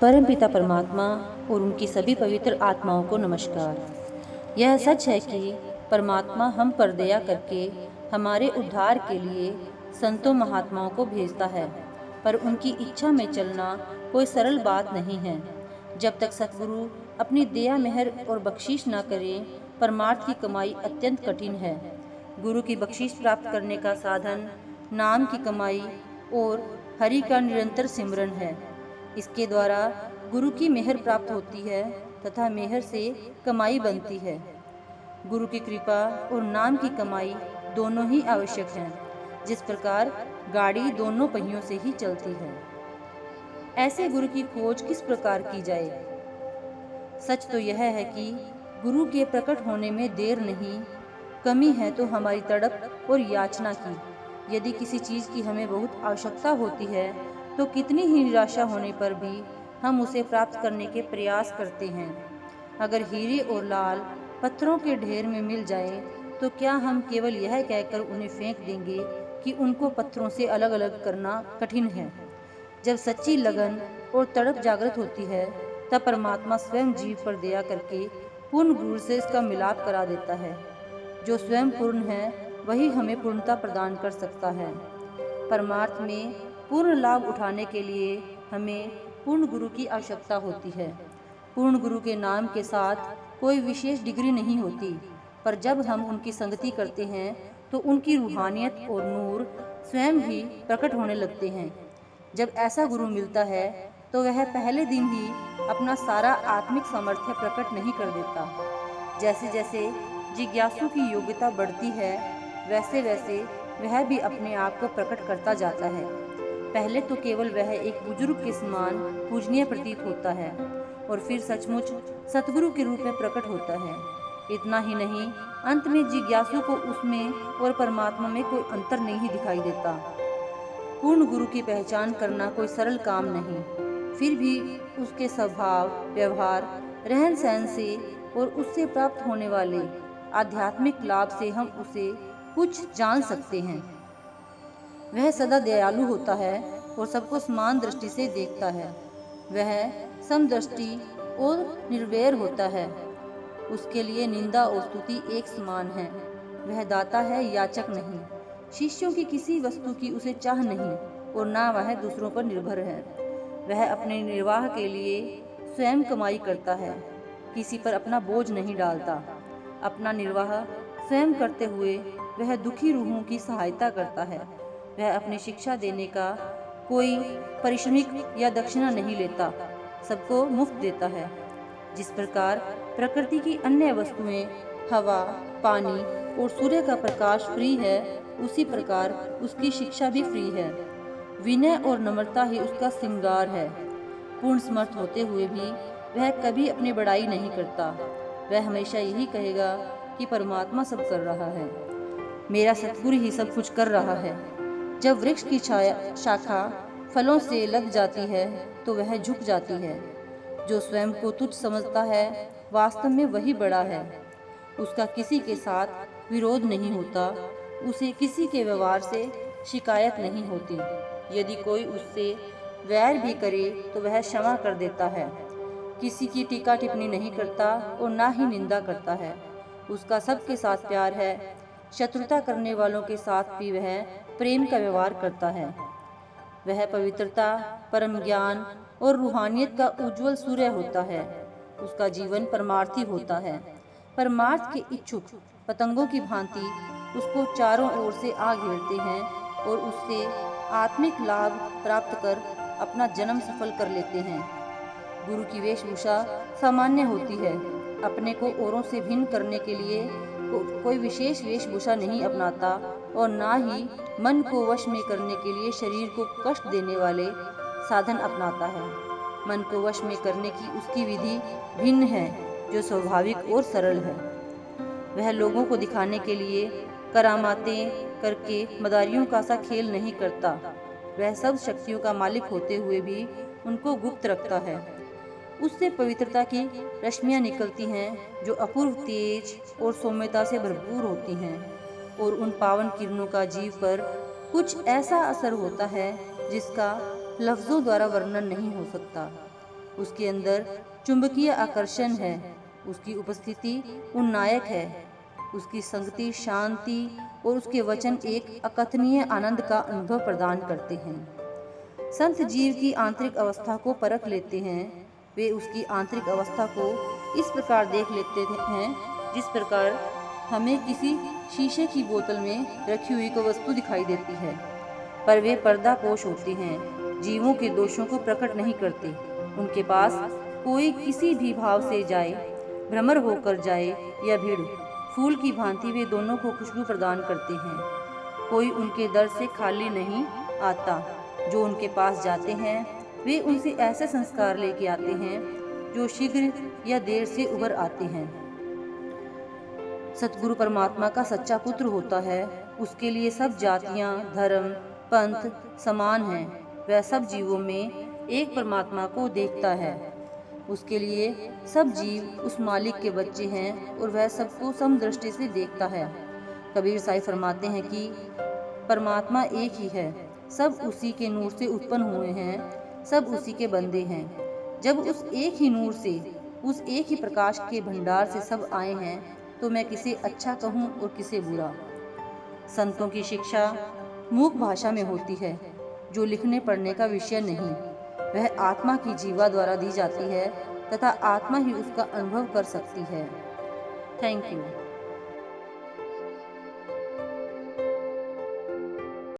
परमपिता परमात्मा और उनकी सभी पवित्र आत्माओं को नमस्कार। यह सच है कि परमात्मा हम पर दया करके हमारे उद्धार के लिए संतों महात्माओं को भेजता है, पर उनकी इच्छा में चलना कोई सरल बात नहीं है। जब तक सतगुरु अपनी दया मेहर और बख्शीश न करें, परमार्थ की कमाई अत्यंत कठिन है। गुरु की बख्शीश प्राप्त करने का साधन नाम की कमाई और हरि का निरंतर सिमरन है। इसके द्वारा गुरु की मेहर प्राप्त होती है तथा मेहर से कमाई बनती है। गुरु की कृपा और नाम की कमाई दोनों ही आवश्यक हैं, जिस प्रकार गाड़ी दोनों पहियों से ही चलती है। ऐसे गुरु की खोज किस प्रकार की जाए? सच तो यह है कि गुरु के प्रकट होने में देर नहीं, कमी है तो हमारी तड़प और याचना की। यदि किसी चीज़ की हमें बहुत आवश्यकता होती है तो कितनी ही निराशा होने पर भी हम उसे प्राप्त करने के प्रयास करते हैं। अगर हीरे और लाल पत्थरों के ढेर में मिल जाए तो क्या हम केवल यह कहकर उन्हें फेंक देंगे कि उनको पत्थरों से अलग अलग करना कठिन है? जब सच्ची लगन और तड़प जागृत होती है तब परमात्मा स्वयं जीव पर दया करके पूर्ण गुरु से इसका मिलाप करा देता है। जो स्वयं पूर्ण है वही हमें पूर्णता प्रदान कर सकता है। परमार्थ में पूर्ण लाभ उठाने के लिए हमें पूर्ण गुरु की आवश्यकता होती है। पूर्ण गुरु के नाम के साथ कोई विशेष डिग्री नहीं होती, पर जब हम उनकी संगति करते हैं तो उनकी रूहानियत और नूर स्वयं ही प्रकट होने लगते हैं। जब ऐसा गुरु मिलता है तो वह पहले दिन ही अपना सारा आत्मिक सामर्थ्य प्रकट नहीं कर देता। जैसे जैसे जिज्ञासु की योग्यता बढ़ती है, वैसे वैसे वह भी अपने आप को प्रकट करता जाता है। पहले तो केवल वह एक बुजुर्ग के समान पूजनीय प्रतीत होता है और फिर सचमुच सतगुरु के रूप में प्रकट होता है। इतना ही नहीं, अंत में जिज्ञासु को उसमें और परमात्मा में कोई अंतर नहीं दिखाई देता। पूर्ण गुरु की पहचान करना कोई सरल काम नहीं, फिर भी उसके स्वभाव, व्यवहार, रहन सहन से और उससे प्राप्त होने वाले आध्यात्मिक लाभ से हम उसे कुछ जान सकते हैं। वह सदा दयालु होता है और सबको समान दृष्टि से देखता है। वह समदृष्टि और निर्वैर होता है। उसके लिए निंदा और स्तुति एक समान है। वह दाता है, याचक नहीं। शिष्यों की किसी वस्तु की उसे चाह नहीं और ना वह दूसरों पर निर्भर है। वह अपने निर्वाह के लिए स्वयं कमाई करता है, किसी पर अपना बोझ नहीं डालता। अपना निर्वाह स्वयं करते हुए वह दुखी रूहों की सहायता करता है। वह अपनी शिक्षा देने का कोई पारिश्रमिक या दक्षिणा नहीं लेता, सबको मुफ्त देता है। जिस प्रकार प्रकृति की अन्य वस्तुएं, हवा, पानी और सूर्य का प्रकाश फ्री है, उसी प्रकार उसकी शिक्षा भी फ्री है। विनय और नम्रता ही उसका श्रृंगार है। पूर्ण समर्थ होते हुए भी वह कभी अपनी बड़ाई नहीं करता। वह हमेशा यही कहेगा कि परमात्मा सब कर रहा है, मेरा सतगुरु ही सब कुछ कर रहा है। जब वृक्ष की शाखा फलों से लग जाती है तो वह झुक जाती है। जो स्वयं को तुच्छ समझता है, वास्तव में वही बड़ा है। उसका किसी के साथ विरोध नहीं होता, उसे किसी के व्यवहार से शिकायत नहीं होती। यदि कोई उससे वैर भी करे तो वह क्षमा कर देता है। किसी की टीका टिप्पणी नहीं करता और ना ही निंदा करता है। उसका सबके साथ प्यार है। शत्रुता करने वालों के साथ भी वह प्रेम का व्यवहार करता है। वह पवित्रता, परम ज्ञान और रूहानियत का उज्जवल सूर्य होता है। उसका जीवन परमार्थी होता है। परमार्थ के इच्छुक पतंगों की भांति उसको चारों ओर से आ घेरते हैं और उससे आत्मिक लाभ प्राप्त कर अपना जन्म सफल कर लेते हैं। गुरु की वेशभूषा सामान्य होती है। अपने को औरों से भिन्न करने के लिए कोई विशेष वेशभूषा नहीं अपनाता और ना ही मन को वश में करने के लिए शरीर को कष्ट देने वाले साधन अपनाता है। मन को वश में करने की उसकी विधि भिन्न है, जो स्वाभाविक और सरल है। वह लोगों को दिखाने के लिए करामातें करके मदारियों का सा खेल नहीं करता। वह सब शक्तियों का मालिक होते हुए भी उनको गुप्त रखता है। उससे पवित्रता की रश्मियाँ निकलती हैं जो अपूर्व तेज और सौम्यता से भरपूर होती हैं, और उन पावन किरणों का जीव पर कुछ ऐसा असर होता है जिसका लफ्ज़ों द्वारा वर्णन नहीं हो सकता। उसके अंदर चुंबकीय आकर्षण है, उसकी उपस्थिति उन्नायक है, उसकी संगति शांति और उसके वचन एक अकथनीय आनंद का अनुभव प्रदान करते हैं। संत जीव की आंतरिक अवस्था को परख लेते हैं। वे उसकी आंतरिक अवस्था को इस प्रकार देख लेते हैं जिस प्रकार हमें किसी शीशे की बोतल में रखी हुई कोई वस्तु दिखाई देती है, पर वे पर्दापोश होते हैं, जीवों के दोषों को प्रकट नहीं करते। उनके पास कोई किसी भी भाव से जाए, भ्रमर होकर जाए या भीड़, फूल की भांति वे दोनों को खुशबू प्रदान करते हैं। कोई उनके दर से खाली नहीं आता। जो उनके पास जाते हैं वे उनसे ऐसे संस्कार लेके आते हैं जो शीघ्र या देर से उभर आते हैं। सतगुरु परमात्मा का सच्चा पुत्र होता है। उसके लिए सब जातियां, धर्म, पंथ समान हैं। वह सब जीवों में एक परमात्मा को देखता है। उसके लिए सब जीव उस मालिक के बच्चे हैं और वह सबको समदृष्टि से देखता है। कबीर साहिब फरमाते हैं कि परमात्मा एक ही है, सब उसी के नूर से उत्पन्न हुए हैं, सब उसी के बंदे हैं। जब उस एक ही नूर से, उस एक ही प्रकाश के भंडार से सब आए हैं, तो मैं किसे अच्छा कहूँ और किसे बुरा। संतों की शिक्षा मूक भाषा में होती है, जो लिखने पढ़ने का विषय नहीं। वह आत्मा की जीवा द्वारा दी जाती है तथा आत्मा ही उसका अनुभव कर सकती है। Thank you.